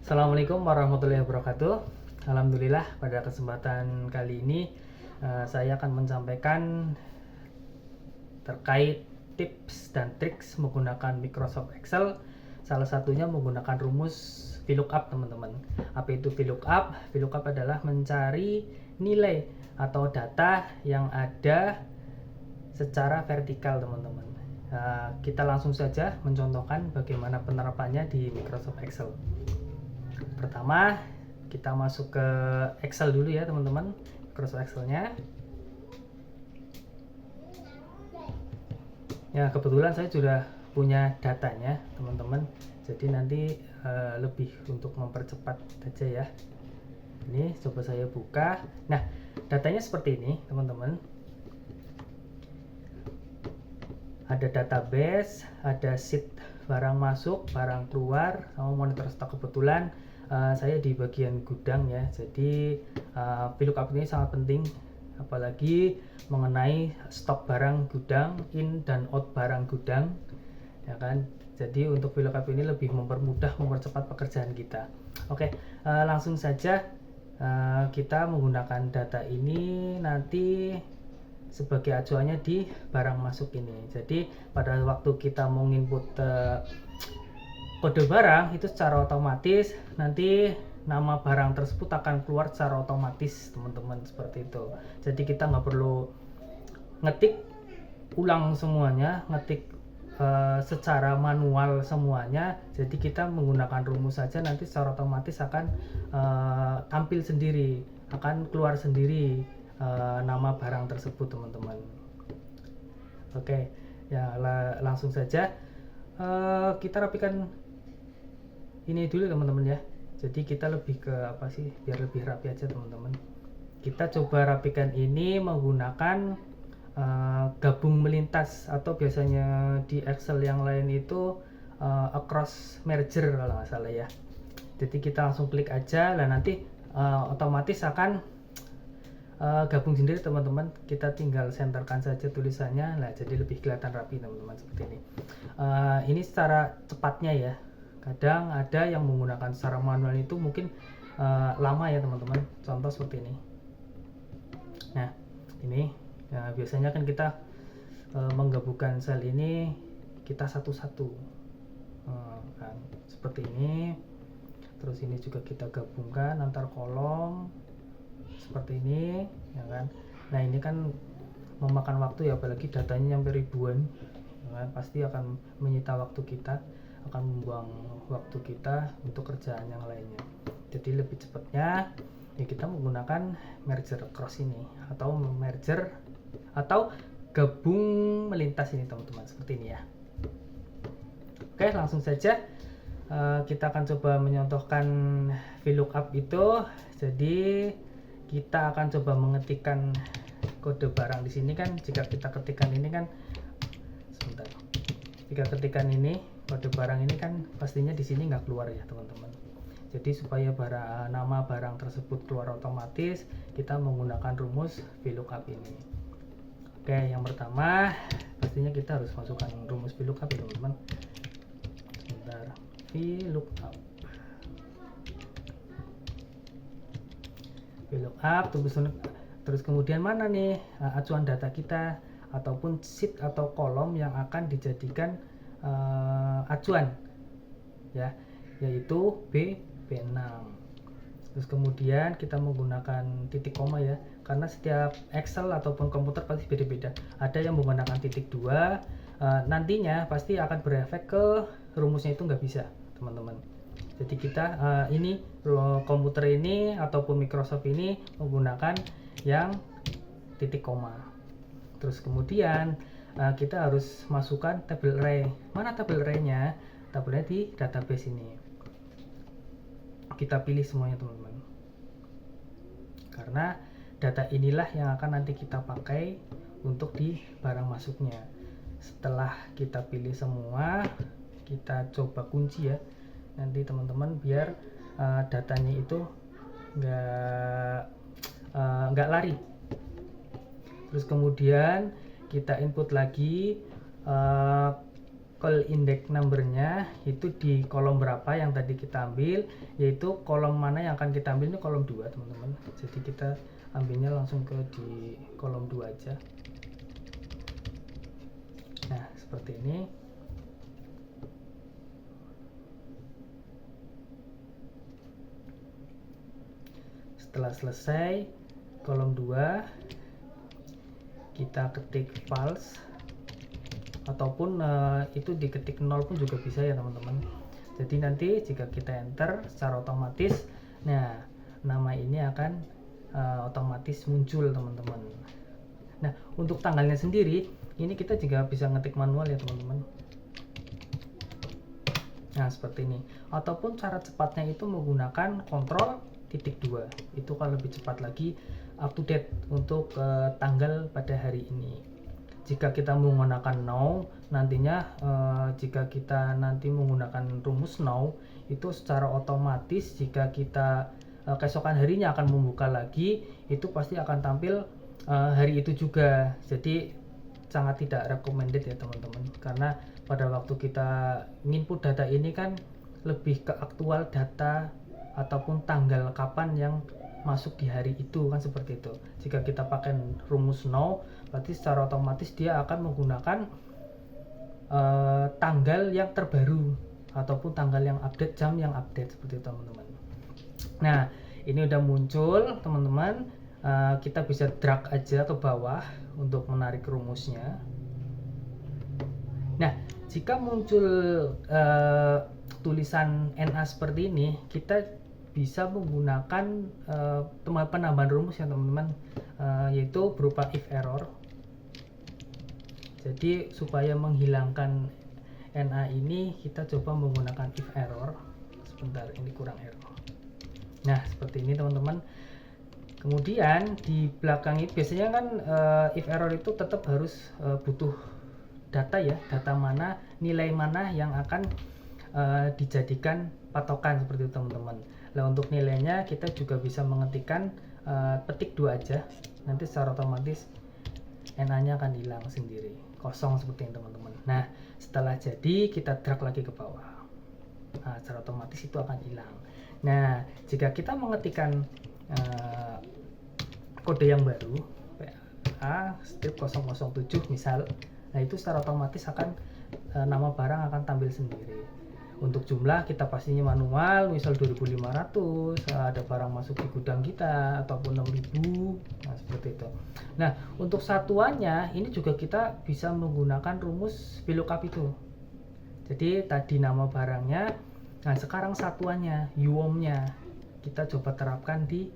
Assalamualaikum warahmatullahi wabarakatuh. Alhamdulillah pada kesempatan kali ini saya akan menyampaikan terkait tips dan triks menggunakan Microsoft Excel. Salah satunya menggunakan rumus VLOOKUP, teman-teman. Apa itu VLOOKUP? VLOOKUP adalah mencari nilai atau data yang ada secara vertikal, teman-teman. Kita langsung saja mencontohkan bagaimana penerapannya di Microsoft Excel. Pertama, kita masuk ke Excel dulu ya, teman-teman. Microsoft Excel-nya. Ya, kebetulan saya sudah punya datanya, teman-teman. Jadi nanti lebih untuk mempercepat saja ya. Ini coba saya buka. Nah, datanya seperti ini, teman-teman. Ada database, ada sheet barang masuk, barang keluar, sama monitor stok. Kebetulan saya di bagian gudang ya, jadi VLOOKUP ini sangat penting, apalagi mengenai stok barang gudang, in dan out barang gudang, ya kan. Jadi untuk VLOOKUP ini lebih mempermudah, mempercepat pekerjaan kita. Oke, langsung saja kita menggunakan data ini nanti sebagai acuannya di barang masuk ini. Jadi pada waktu kita mau input kode barang itu secara otomatis nanti nama barang tersebut akan keluar secara otomatis, teman-teman, seperti itu. Jadi kita nggak perlu ngetik ulang semuanya, ngetik secara manual semuanya. Jadi kita menggunakan rumus saja, nanti secara otomatis akan tampil sendiri, akan keluar sendiri nama barang tersebut, teman-teman. Oke, ya langsung saja kita rapikan ini dulu, teman-teman ya. Jadi kita lebih ke apa sih, biar lebih rapi aja, teman-teman. Kita coba rapikan ini menggunakan gabung melintas, atau biasanya di Excel yang lain itu across merger kalau nggak salah ya. Jadi kita langsung klik aja, dan nanti otomatis akan gabung sendiri, teman-teman. Kita tinggal senterkan saja tulisannya, nah jadi lebih kelihatan rapi, teman-teman, seperti ini. Ini secara cepatnya ya. Kadang ada yang menggunakan secara manual itu mungkin lama ya, teman-teman. Contoh seperti ini. Nah, ini biasanya kan kita menggabungkan sel ini kita satu-satu, kan seperti ini. Terus ini juga kita gabungkan antar kolom seperti ini, ya kan. Nah, ini kan memakan waktu ya, apalagi datanya sampai ribuan, ya kan? Pasti akan menyita waktu kita, akan membuang waktu kita untuk kerjaan yang lainnya. Jadi lebih cepatnya ya kita menggunakan merger cross ini, atau merger atau gabung melintas ini, teman-teman, seperti ini ya. Oke, langsung saja kita akan coba menyontohkan VLOOKUP itu. Jadi kita akan coba mengetikkan kode barang di sini kan. Jika kita ketikkan ini kan, sebentar, jika ketikan ini kode barang ini kan pastinya di sini nggak keluar ya, teman-teman. Jadi supaya nama barang tersebut keluar otomatis, kita menggunakan rumus VLOOKUP ini. Oke, yang pertama pastinya kita harus masukkan rumus VLOOKUP ya, teman-teman. Sebentar, VLOOKUP. Terus kemudian mana nih acuan data kita ataupun sheet atau kolom yang akan dijadikan acuan ya, yaitu B6. Terus kemudian kita menggunakan titik koma ya, karena setiap Excel ataupun komputer pasti beda-beda. Ada yang menggunakan titik 2, nantinya pasti akan berefek ke rumusnya itu nggak bisa, teman-teman. Jadi kita ini komputer ini ataupun Microsoft ini menggunakan yang titik koma. Terus kemudian kita harus masukkan tabel array. Mana tabel array-nya? Tabelnya di database ini. Kita pilih semuanya, teman-teman. Karena data inilah yang akan nanti kita pakai untuk di barang masuknya. Setelah kita pilih semua, kita coba kunci ya. Nanti teman-teman biar datanya itu nggak lari. Terus kemudian kita input lagi call index numbernya itu di kolom berapa yang tadi kita ambil, yaitu kolom mana yang akan kita ambil ini kolom 2 teman-teman. Jadi kita ambilnya langsung ke di kolom 2 aja. Nah seperti ini. Setelah selesai kolom 2 kita ketik false, ataupun itu diketik 0 pun juga bisa ya teman-teman. Jadi nanti jika kita enter secara otomatis, nah nama ini akan otomatis muncul teman-teman. Nah untuk tanggalnya sendiri ini kita juga bisa ngetik manual ya teman-teman. Nah seperti ini, ataupun cara cepatnya itu menggunakan Ctrl titik 2, itu kalau lebih cepat lagi up to date untuk tanggal pada hari ini. Jika kita menggunakan now, nantinya jika kita nanti menggunakan rumus now, itu secara otomatis jika kita keesokan harinya akan membuka lagi, itu pasti akan tampil hari itu juga. Jadi sangat tidak recommended ya teman-teman, karena pada waktu kita input data ini kan lebih ke aktual data ataupun tanggal kapan yang masuk di hari itu, kan seperti itu. Jika kita pakai rumus now, berarti secara otomatis dia akan menggunakan tanggal yang terbaru ataupun tanggal yang update, jam yang update, seperti itu teman-teman. Nah ini udah muncul teman-teman, kita bisa drag aja ke bawah untuk menarik rumusnya. Nah jika muncul tulisan NA seperti ini, kita bisa menggunakan penambahan rumus ya teman-teman, yaitu berupa if error. Jadi supaya menghilangkan NA ini kita coba menggunakan if error. Sebentar, ini kurang error. Nah seperti ini teman-teman. Kemudian di belakang itu biasanya kan if error itu tetap harus butuh data ya, data mana, nilai mana yang akan dijadikan patokan, seperti itu teman-teman. Nah untuk nilainya kita juga bisa mengetikkan petik 2 aja, nanti secara otomatis NA nya akan hilang sendiri, kosong seperti ini teman-teman. Nah setelah jadi kita drag lagi ke bawah, nah, secara otomatis itu akan hilang. Nah jika kita mengetikkan kode yang baru PA strip 007 misal, nah itu secara otomatis akan nama barang akan tampil sendiri. Untuk jumlah kita pastinya manual, misal 2500, ada barang masuk di gudang kita ataupun 6000, nah seperti itu. Nah untuk satuannya ini juga kita bisa menggunakan rumus VLOOKUP itu. Jadi tadi nama barangnya, nah sekarang satuannya UOM nya kita coba terapkan di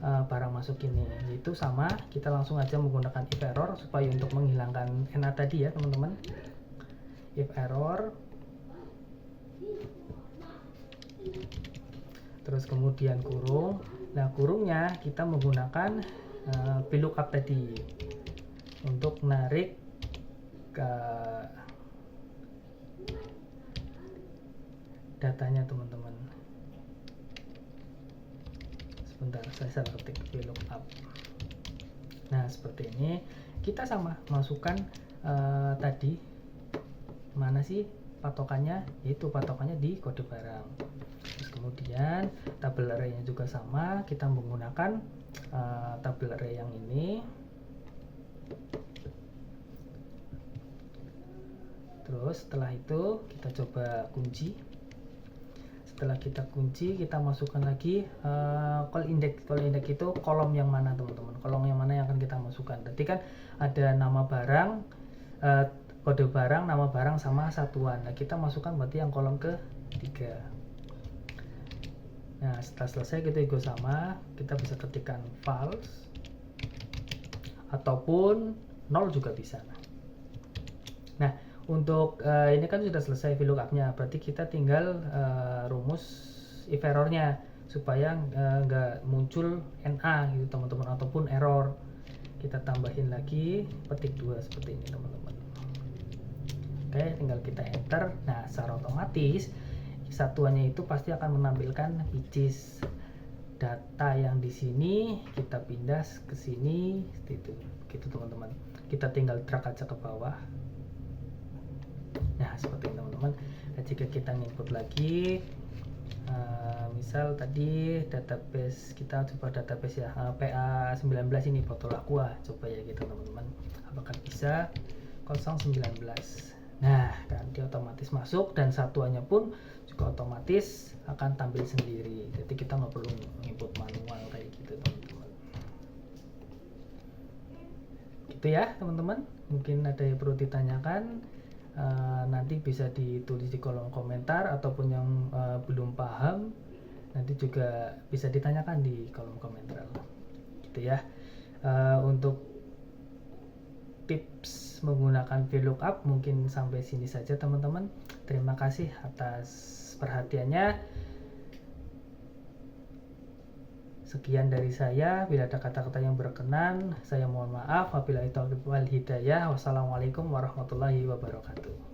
barang masuk ini, yaitu sama, kita langsung aja menggunakan if error supaya untuk menghilangkan NA tadi ya teman-teman. If error, terus kemudian kurung. Nah kurungnya kita menggunakan VLOOKUP tadi untuk narik ke datanya teman-teman. Sebentar, saya salah ketik VLOOKUP. Nah seperti ini, kita sama masukkan tadi mana sih patokannya, yaitu patokannya di kode barang. Terus kemudian tabel array-nya juga sama, kita menggunakan tabel array yang ini. Terus setelah itu kita coba kunci. Setelah kita kunci, kita masukkan lagi call index. Call index itu kolom yang mana teman-teman, kolom yang mana yang akan kita masukkan. Tadi kan ada nama barang, kode barang, nama barang sama satuan. Nah kita masukkan berarti yang kolom ketiga. Nah setelah selesai kita juga sama, kita bisa ketikkan false ataupun 0 juga bisa. Nah untuk ini kan sudah selesai VLOOKUP-nya, berarti kita tinggal rumus if error-nya supaya nggak muncul NA gitu teman-teman, ataupun error. Kita tambahin lagi petik 2 seperti ini teman-teman. Oke, tinggal kita enter. Nah secara otomatis satuannya itu pasti akan menampilkan which is data yang di sini kita pindah ke sini, seperti itu gitu teman-teman. Kita tinggal drag aja ke bawah. Nah, seperti itu teman-teman. Dan jika kita input lagi, misal tadi database kita, coba database ya, PA19 ini botol aqua, coba ya gitu teman-teman, apakah bisa 019. Nah, kan dia otomatis masuk dan satuannya pun juga otomatis akan tampil sendiri, jadi kita nggak perlu input manual kayak gitu teman-teman. Gitu ya teman-teman, mungkin ada yang perlu ditanyakan, nanti bisa ditulis di kolom komentar, ataupun yang belum paham nanti juga bisa ditanyakan di kolom komentar gitu ya. Untuk tips menggunakan VLOOKUP mungkin sampai sini saja teman-teman. Terima kasih atas perhatiannya. Sekian dari saya. Bila ada kata-kata yang berkenan, saya mohon maaf. Wabillahi taufiq wal hidayah. Wassalamualaikum warahmatullahi wabarakatuh.